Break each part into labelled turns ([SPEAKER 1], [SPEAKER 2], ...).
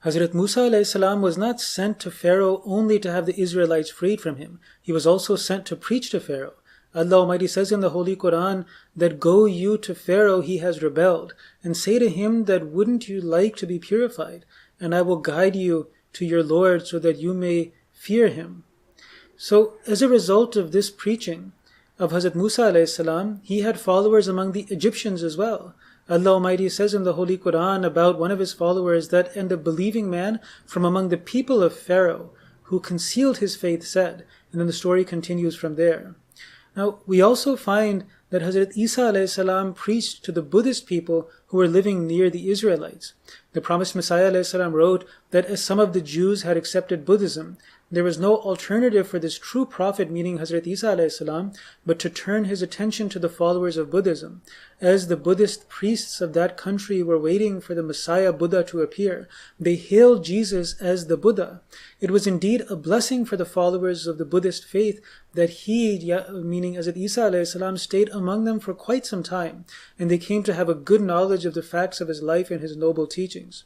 [SPEAKER 1] Hazrat Musa alayhi salam was not sent to Pharaoh only to have the Israelites freed from him. He was also sent to preach to Pharaoh. Allah Almighty says in the Holy Quran that, "Go you to Pharaoh, he has rebelled, and say to him that wouldn't you like to be purified, and I will guide you to your Lord so that you may fear him." So as a result of this preaching of Hazrat Musa alayhi salam, he had followers among the Egyptians as well. Allah Almighty says in the Holy Quran about one of his followers that, "And a believing man from among the people of Pharaoh who concealed his faith said," and then the story continues from there. Now, we also find that Hazrat Isa alayhi salam preached to the Buddhist people who were living near the Israelites. The promised Messiah alayhi salam wrote that as some of the Jews had accepted Buddhism, there was no alternative for this true prophet, meaning Hazrat Isa alayhi salam, but to turn his attention to the followers of Buddhism. As the Buddhist priests of that country were waiting for the Messiah Buddha to appear, they hailed Jesus as the Buddha. It was indeed a blessing for the followers of the Buddhist faith that he, meaning Hazrat Isa alayhi salam, stayed among them for quite some time, and they came to have a good knowledge of the facts of his life and his noble teachings.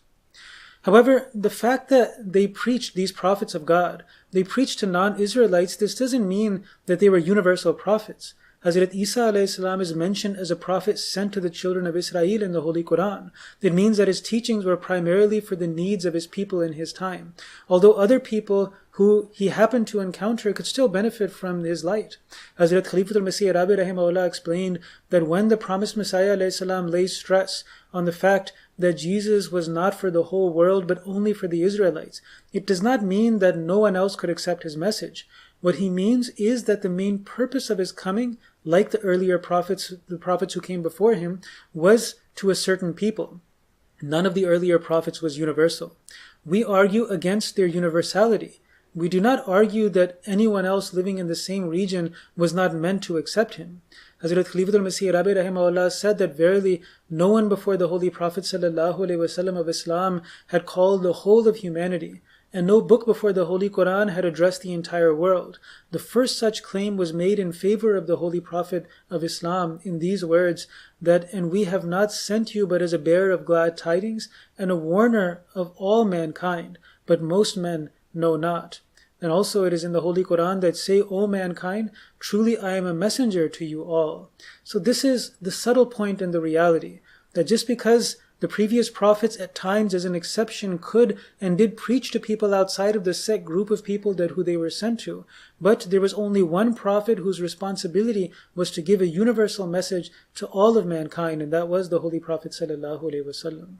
[SPEAKER 1] However, the fact that they preached, these prophets of God, they preached to non-Israelites, this doesn't mean that they were universal prophets. Hazrat Isa alayhi salam is mentioned as a prophet sent to the children of Israel in the Holy Quran. That means that his teachings were primarily for the needs of his people in his time, although other people who he happened to encounter could still benefit from his light. Hazrat Khalifatul Masih Rabi rahimahullah explained that when the promised Messiah alayhi salam lays stress on the fact that Jesus was not for the whole world but only for the Israelites, it does not mean that no one else could accept his message. What he means is that the main purpose of his coming, like the earlier prophets, the prophets who came before him, was to a certain people. None of the earlier prophets was universal. We argue against their universality. We do not argue that anyone else living in the same region was not meant to accept him. Hazrat Khalifatul Masih Rabi rahimahullah said that verily no one before the Holy Prophet ﷺ of Islam had called the whole of humanity, and no book before the Holy Quran had addressed the entire world. The first such claim was made in favor of the Holy Prophet of Islam in these words, that, "And we have not sent you but as a bearer of glad tidings and a warner of all mankind, but most men know not." And also it is in the Holy Quran that, "Say, O mankind, truly I am a messenger to you all." So this is the subtle point in the reality, that just because the previous prophets at times as an exception could and did preach to people outside of the set group of people that who they were sent to, but there was only one prophet whose responsibility was to give a universal message to all of mankind, and that was the Holy Prophet ﷺ.